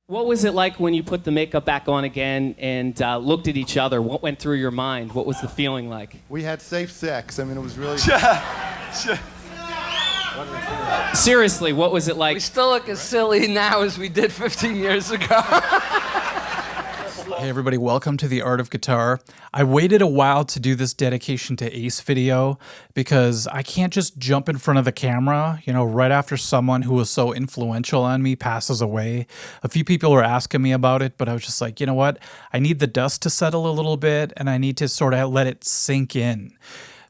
What was it like when you put the makeup back on again and looked at each other? What went through your mind? What was the feeling like? We had safe sex. I mean, it was really... Seriously, what was it like? We still look as silly now as we did 15 years ago. Hey everybody, welcome to The Art of Guitar. I waited a while to do this dedication to Ace video because I can't just jump in front of the camera, right after someone who was so influential on me passes away. A few people were asking me about it, but I was just like, you know what? I need the dust to settle a little bit and I need to sort of let it sink in.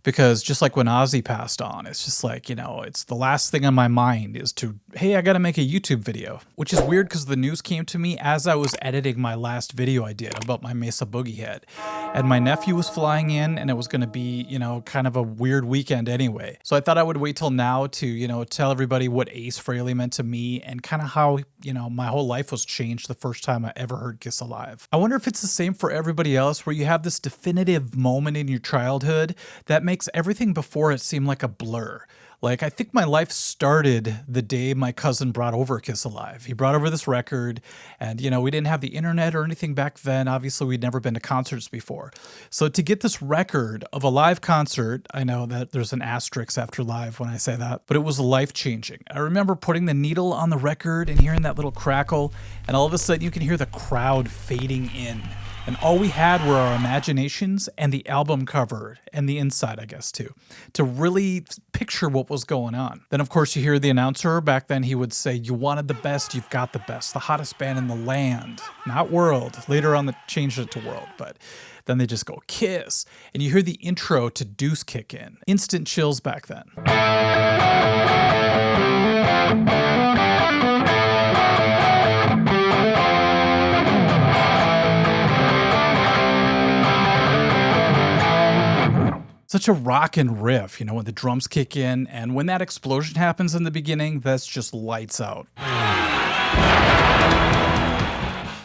Because just like when Ozzy passed on, it's just like, it's the last thing on my mind is hey, I got to make a YouTube video. Which is weird because the news came to me as I was editing my last video I did about my Mesa Boogie head. And my nephew was flying in and it was going to be, kind of a weird weekend anyway. So I thought I would wait till now to, tell everybody what Ace Frehley meant to me and kind of how, my whole life was changed the first time I ever heard Kiss Alive. I wonder if it's the same for everybody else where you have this definitive moment in your childhood that makes everything before it seem like a blur. Like, I think my life started the day my cousin brought over Kiss Alive. He brought over this record, and, we didn't have the internet or anything back then. Obviously, we'd never been to concerts before. So to get this record of a live concert, I know that there's an asterisk after live when I say that, but it was life-changing. I remember putting the needle on the record and hearing that little crackle, and all of a sudden you can hear the crowd fading in. And all we had were our imaginations and the album cover and the inside, I guess, too, to really picture what was going on. Then, of course, you hear the announcer. Back then, he would say, "You wanted the best, you've got the best. The hottest band in the land." Not world. Later on, they changed it to world, but then they just go, Kiss. And you hear the intro to Deuce kick in. Instant chills back then. Such a rockin' riff, when the drums kick in, and when that explosion happens in the beginning, that's just lights out.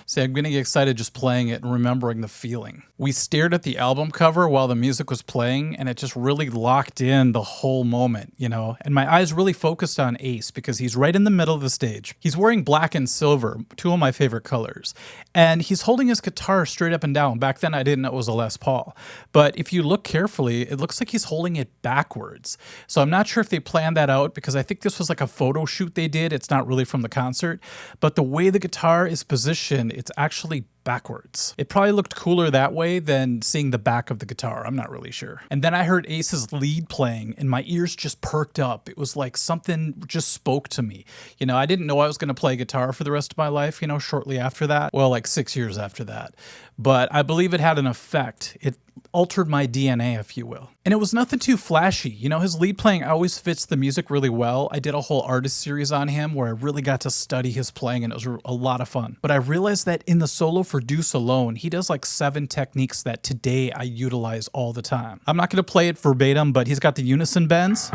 See, I'm getting excited just playing it and remembering the feeling. We stared at the album cover while the music was playing, and it just really locked in the whole moment, And my eyes really focused on Ace because he's right in the middle of the stage. He's wearing black and silver, two of my favorite colors. And he's holding his guitar straight up and down. Back then, I didn't know it was a Les Paul. But if you look carefully, it looks like he's holding it backwards. So I'm not sure if they planned that out because I think this was like a photo shoot they did. It's not really from the concert. But the way the guitar is positioned, it's actually backwards. It probably looked cooler that way than seeing the back of the guitar. I'm not really sure. And then I heard Ace's lead playing and my ears just perked up. It was like something just spoke to me. I didn't know I was going to play guitar for the rest of my life, shortly after that. Well, like 6 years after that. But I believe it had an effect. It altered my DNA, if you will. And it was nothing too flashy. His lead playing always fits the music really well. I did a whole artist series on him where I really got to study his playing and it was a lot of fun. But I realized that in the solo for Deuce alone, he does like 7 techniques that today I utilize all the time. I'm not going to play it verbatim, but he's got the unison bends.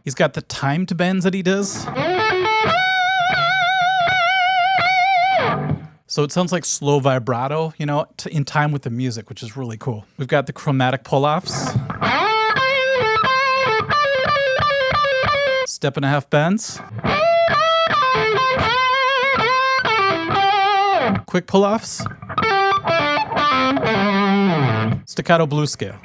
He's got the timed bends that he does. So it sounds like slow vibrato, in time with the music, which is really cool. We've got the chromatic pull-offs. Step and a half bends. Quick pull-offs. Staccato blues scale.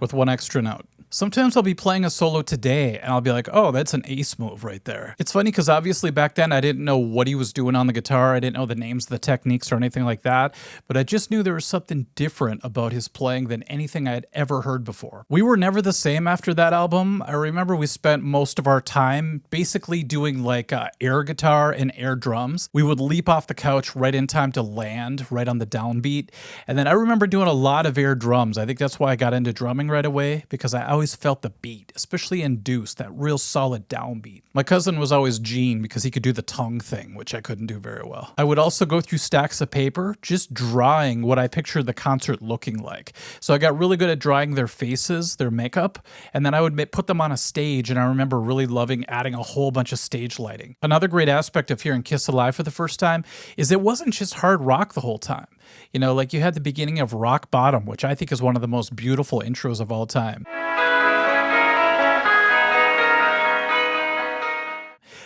With one extra note. Sometimes I'll be playing a solo today and I'll be like, oh, that's an Ace move right there. It's funny because obviously back then I didn't know what he was doing on the guitar. I didn't know the names of the techniques or anything like that, but I just knew there was something different about his playing than anything I had ever heard before. We were never the same after that album. I remember we spent most of our time basically doing like air guitar and air drums. We would leap off the couch right in time to land right on the downbeat. And then I remember doing a lot of air drums. I think that's why I got into drumming right away because I always felt the beat, especially in Deuce, that real solid downbeat. My cousin was always Gene because he could do the tongue thing, which I couldn't do very well. I would also go through stacks of paper, just drawing what I pictured the concert looking like. So I got really good at drawing their faces, their makeup, and then I would put them on a stage, and I remember really loving adding a whole bunch of stage lighting. Another great aspect of hearing Kiss Alive for the first time is it wasn't just hard rock the whole time. You know, like you had the beginning of Rock Bottom, which I think is one of the most beautiful intros of all time.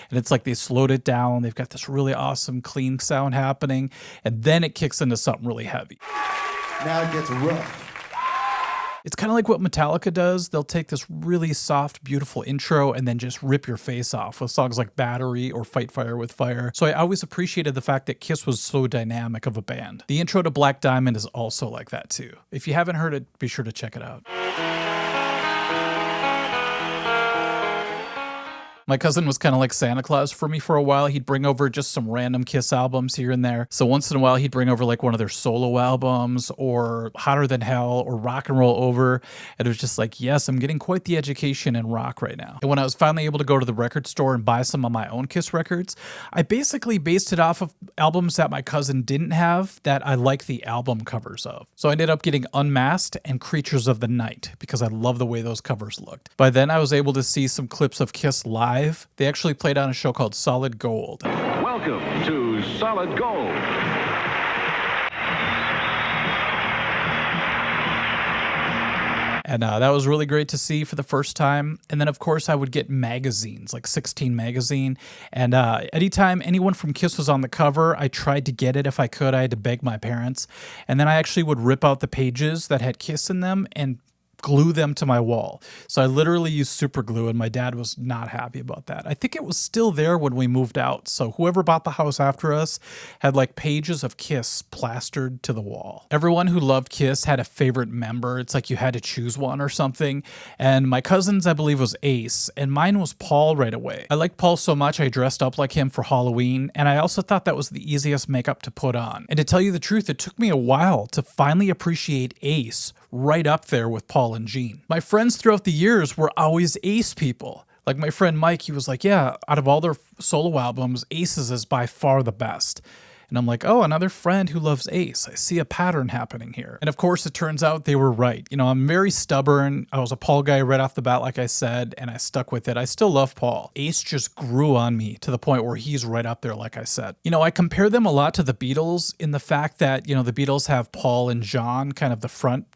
And it's like they slowed it down. They've got this really awesome, clean sound happening. And then it kicks into something really heavy. Now it gets rough. It's kind of like what Metallica does. They'll take this really soft, beautiful intro and then just rip your face off with songs like Battery or Fight Fire with Fire. So I always appreciated the fact that Kiss was so dynamic of a band. The intro to Black Diamond is also like that too. If you haven't heard it, be sure to check it out. My cousin was kind of like Santa Claus for me for a while. He'd bring over just some random Kiss albums here and there. So once in a while, he'd bring over like one of their solo albums or Hotter Than Hell or Rock and Roll Over. And it was just like, yes, I'm getting quite the education in rock right now. And when I was finally able to go to the record store and buy some of my own Kiss records, I basically based it off of albums that my cousin didn't have that I like the album covers of. So I ended up getting Unmasked and Creatures of the Night because I love the way those covers looked. By then, I was able to see some clips of Kiss live. They actually played on a show called Solid Gold. Welcome to Solid Gold. And that was really great to see for the first time. And then, of course, I would get magazines, like 16 magazine. And anytime anyone from Kiss was on the cover, I tried to get it if I could. I had to beg my parents. And then I actually would rip out the pages that had Kiss in them and glue them to my wall. So I literally used super glue, and my dad was not happy about that. I think it was still there when we moved out. So whoever bought the house after us had like pages of Kiss plastered to the wall. Everyone who loved Kiss had a favorite member. It's like you had to choose one or something. And my cousin's, I believe, was Ace, and mine was Paul right away. I liked Paul so much I dressed up like him for Halloween, and I also thought that was the easiest makeup to put on. And to tell you the truth, it took me a while to finally appreciate Ace right up there with Paul and Gene. My friends throughout the years were always Ace people. Like my friend Mike, he was like, yeah, out of all their solo albums, Ace's is by far the best. And I'm like, oh, another friend who loves Ace. I see a pattern happening here. And of course, it turns out they were right. You know, I'm very stubborn. I was a Paul guy right off the bat, like I said, and I stuck with it. I still love Paul. Ace just grew on me to the point where he's right up there, like I said. You know, I compare them a lot to the Beatles in the fact that, you know, the Beatles have Paul and John, kind of the front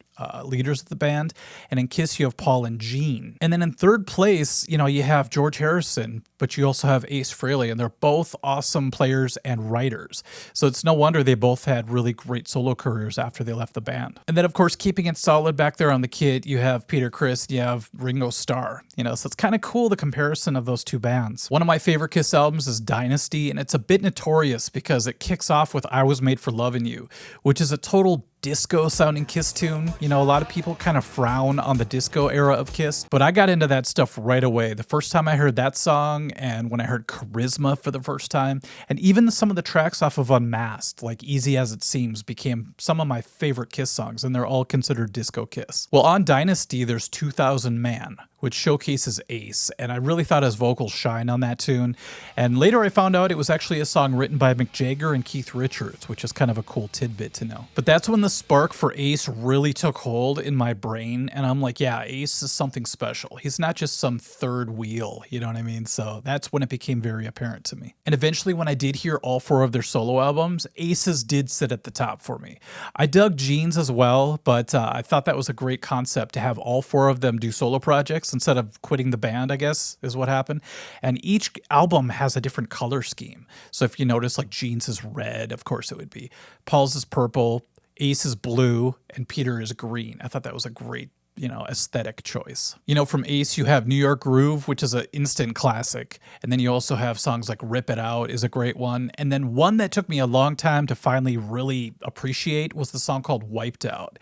leaders of the band, and in Kiss you have Paul and Gene. And then in third place, you know, you have George Harrison, but you also have Ace Frehley, and they're both awesome players and writers. So it's no wonder they both had really great solo careers after they left the band. And then of course, keeping it solid back there on the kit, you have Peter Criss, you have Ringo Starr, you know, so it's kind of cool the comparison of those two bands. One of my favorite Kiss albums is Dynasty, and it's a bit notorious because it kicks off with I Was Made for Lovin' You, which is a total disco sounding Kiss tune. You know, a lot of people kind of frown on the disco era of Kiss, but I got into that stuff right away. The first time I heard that song, and when I heard Charisma for the first time, and even some of the tracks off of Unmasked, like Easy As It Seems, became some of my favorite Kiss songs, and they're all considered disco Kiss. Well, on Dynasty, there's 2000 Man, which showcases Ace, and I really thought his vocals shine on that tune. And later I found out it was actually a song written by Mick Jagger and Keith Richards, which is kind of a cool tidbit to know. But that's when the spark for Ace really took hold in my brain, and I'm like, yeah, Ace is something special. He's not just some third wheel, you know what I mean? So that's when it became very apparent to me. And eventually when I did hear all four of their solo albums, Ace's did sit at the top for me. I dug Gene's as well, but I thought that was a great concept to have all four of them do solo projects instead of quitting the band, I guess, is what happened. And each album has a different color scheme. So if you notice, like Gene's is red, of course it would be. Paul's is purple, Ace is blue, and Peter is green. I thought that was a great, you know, aesthetic choice. You know, from Ace, you have New York Groove, which is an instant classic. And then you also have songs like Rip It Out is a great one. And then one that took me a long time to finally really appreciate was the song called Wiped Out.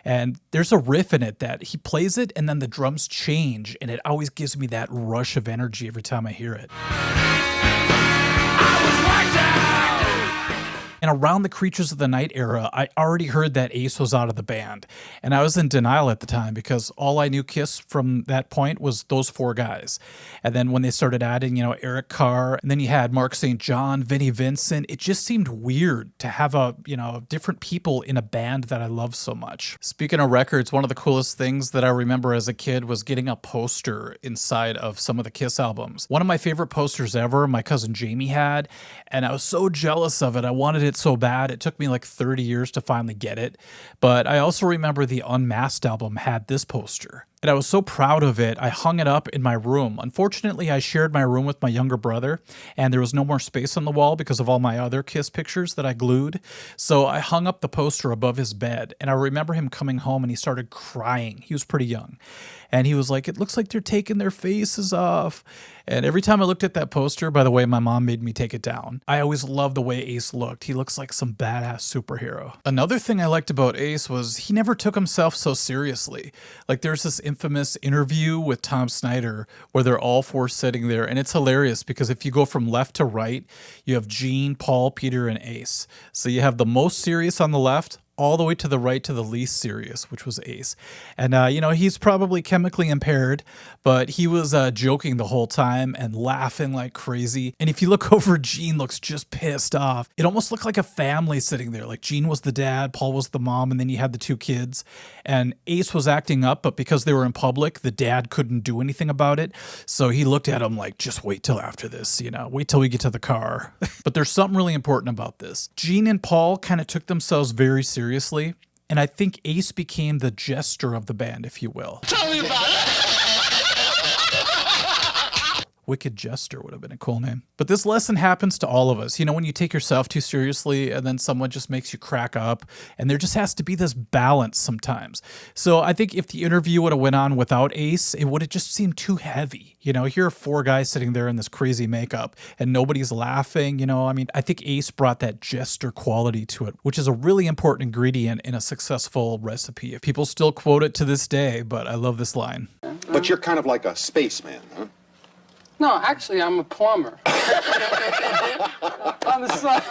And there's a riff in it that he plays it and then the drums change, and it always gives me that rush of energy every time I hear it. And around the Creatures of the Night era, I already heard that Ace was out of the band. And I was in denial at the time because all I knew Kiss from that point was those four guys. And then when they started adding, you know, Eric Carr, and then you had Mark St. John, Vinnie Vincent, it just seemed weird to have different people in a band that I love so much. Speaking of records, one of the coolest things that I remember as a kid was getting a poster inside of some of the Kiss albums. One of my favorite posters ever, my cousin Jamie had, and I was so jealous of it. I wanted it so bad. It took me like 30 years to finally get it. But I also remember the Unmasked album had this poster. And I was so proud of it, I hung it up in my room. Unfortunately, I shared my room with my younger brother, and there was no more space on the wall because of all my other Kiss pictures that I glued. So I hung up the poster above his bed, and I remember him coming home and he started crying. He was pretty young. And he was like, "It looks like they're taking their faces off." And every time I looked at that poster, by the way, my mom made me take it down. I always loved the way Ace looked. He looks like some badass superhero. Another thing I liked about Ace was he never took himself so seriously. Like there's this infamous interview with Tom Snyder where they're all four sitting there, and it's hilarious because if you go from left to right, you have Gene, Paul, Peter, and Ace. So you have the most serious on the left, all the way to the right to the least serious, which was Ace. And, he's probably chemically impaired, but he was joking the whole time and laughing like crazy. And if you look over, Gene looks just pissed off. It almost looked like a family sitting there. Like Gene was the dad, Paul was the mom, and then you had the two kids. And Ace was acting up, but because they were in public, the dad couldn't do anything about it. So he looked at him like, just wait till after this, wait till we get to the car. But there's something really important about this. Gene and Paul kind of took themselves very seriously. And I think Ace became the jester of the band, if you will. Tell me about it! Wicked Jester would have been a cool name. But this lesson happens to all of us. When you take yourself too seriously and then someone just makes you crack up, and there just has to be this balance sometimes. So I think if the interview would have went on without Ace, it would have just seemed too heavy. Here are four guys sitting there in this crazy makeup and nobody's laughing. I think Ace brought that jester quality to it, which is a really important ingredient in a successful recipe. People still quote it to this day, but I love this line. But you're kind of like a spaceman, huh? No, actually, I'm a plumber. On the side.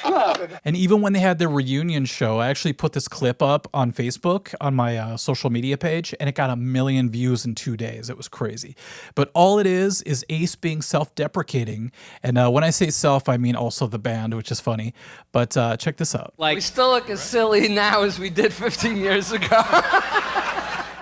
No. And even when they had their reunion show, I actually put this clip up on Facebook on my social media page, and it got 1 million views in 2 days. It was crazy. But all it is Ace being self-deprecating. And when I say self, I mean also the band, which is funny. But check this out. We still look as silly now as we did 15 years ago.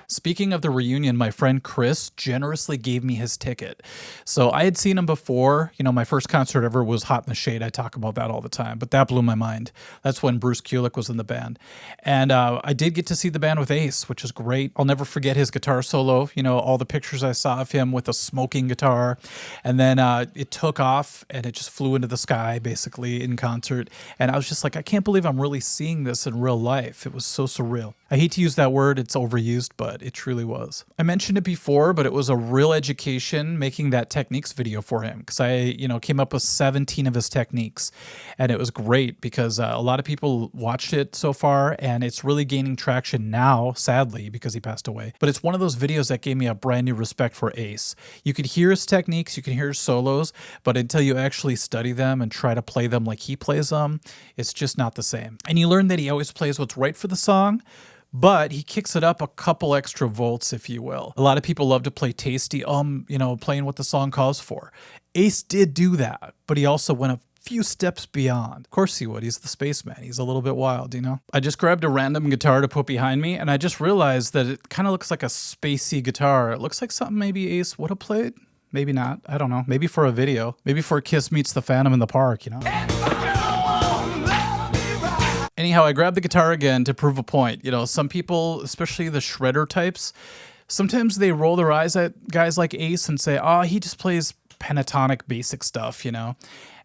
Speaking of the reunion, my friend Chris generously gave me his ticket. So I had seen him before. My first concert ever was Hot in the Shade. I talk about that all the time, but that blew my mind. That's when Bruce Kulick was in the band. And I did get to see the band with Ace, which is great. I'll never forget his guitar solo. All the pictures I saw of him with a smoking guitar. And then it took off and it just flew into the sky, basically, in concert. And I was just like, I can't believe I'm really seeing this in real life. It was so surreal. I hate to use that word. It's overused, but it truly was. I mentioned it before, but it was a real education making that techniques video for him because I, came up with 17 of his techniques, and it was great because a lot of people watched it so far, and it's really gaining traction now, sadly, because he passed away. But it's one of those videos that gave me a brand new respect for Ace. You could hear his techniques, you can hear his solos, but until you actually study them and try to play them like he plays them, it's just not the same. And you learn that he always plays what's right for the song, but he kicks it up a couple extra volts, if you will. A lot of people love to play tasty, playing what the song calls for. Ace did do that, but he also went a few steps beyond. Of course he would. He's the spaceman. He's a little bit wild, I just grabbed a random guitar to put behind me, and I just realized that it kind of looks like a spacey guitar. It looks like something maybe Ace would have played. Maybe not. I don't know. Maybe for a video. Maybe for Kiss Meets the Phantom in the Park, Anyhow, I grabbed the guitar again to prove a point. Some people, especially the shredder types, sometimes they roll their eyes at guys like Ace and say, oh, he just plays pentatonic basic stuff, And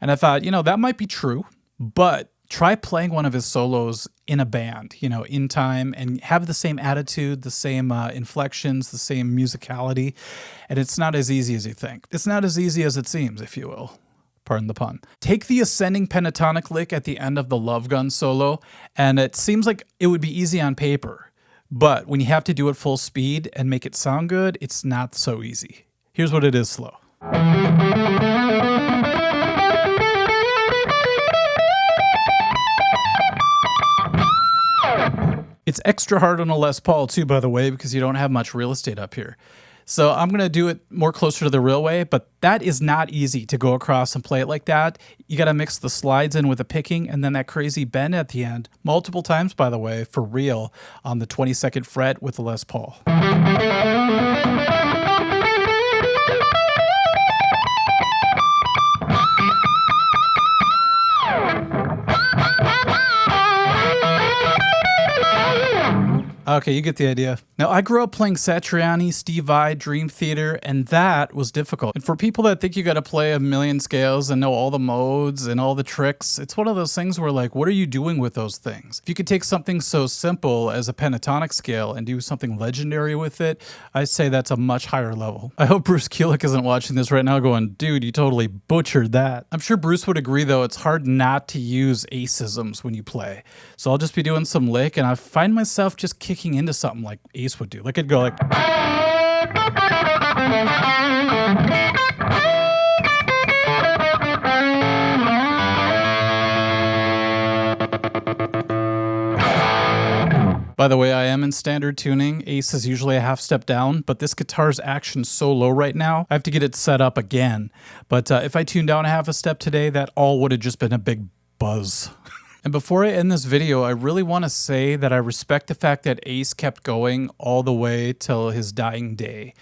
I thought, that might be true, but try playing one of his solos in a band, in time, and have the same attitude, the same inflections, the same musicality. And it's not as easy as you think. It's not as easy as it seems, if you will. Pardon the pun. Take the ascending pentatonic lick at the end of the Love Gun solo, and it seems like it would be easy on paper. But when you have to do it full speed and make it sound good, it's not so easy. Here's what it is slow. It's extra hard on a Les Paul too, by the way, because you don't have much real estate up here. So I'm going to do it more closer to the real way, but that is not easy to go across and play it like that. You got to mix the slides in with the picking and then that crazy bend at the end, multiple times, by the way, for real, on the 22nd fret with the Les Paul. Okay, you get the idea. Now, I grew up playing Satriani, Steve Vai, Dream Theater, and that was difficult. And for people that think you got to play a million scales and know all the modes and all the tricks, it's one of those things where, like, what are you doing with those things? If you could take something so simple as a pentatonic scale and do something legendary with it, I'd say that's a much higher level. I hope Bruce Kulick isn't watching this right now going, dude, you totally butchered that. I'm sure Bruce would agree, though, it's hard not to use Ace-isms when you play. So I'll just be doing some lick, and I find myself just kicking into something like Ace would do. Like, it'd go like... By the way, I am in standard tuning. Ace is usually a half step down, but this guitar's action's so low right now, I have to get it set up again. But if I tuned down a half a step today, that all would have just been a big buzz. And before I end this video, I really want to say that I respect the fact that Ace kept going all the way till his dying day.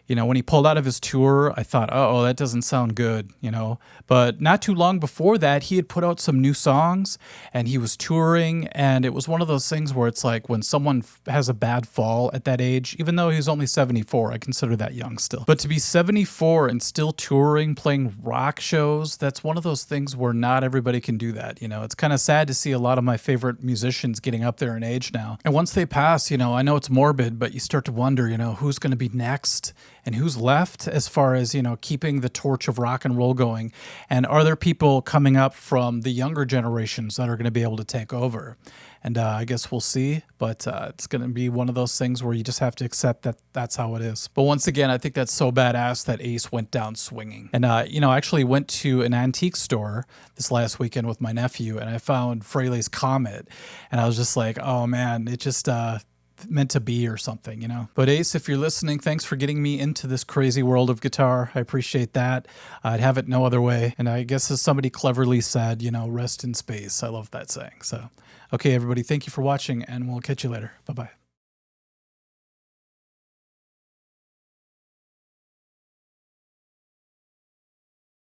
You know, when he pulled out of his tour, I thought, oh, that doesn't sound good, you know. But not too long before that, he had put out some new songs and he was touring. And it was one of those things where it's like when someone has a bad fall at that age, even though he's only 74, I consider that young still. But to be 74 and still touring, playing rock shows, that's one of those things where not everybody can do that. You know, it's kind of sad to see a lot of my favorite musicians getting up there in age now. And once they pass, you know, I know it's morbid, but you start to wonder, you know, who's going to be next? And who's left as far as, you know, keeping the torch of rock and roll going? And are there people coming up from the younger generations that are going to be able to take over? And I guess we'll see, but it's going to be one of those things where you just have to accept that that's how it is. But once again, I think that's so badass that Ace went down swinging. And, you know, I actually went to an antique store this last weekend with my nephew, and I found Fraley's Comet. And I was just like, oh, man, it just... meant to be or something, you know. But Ace, if you're listening, thanks for getting me into this crazy world of guitar. I appreciate that. I'd have it no other way. And I guess as somebody cleverly said, you know, rest in space. I love that saying. So, okay, everybody, thank you for watching, and we'll catch you later. Bye-bye.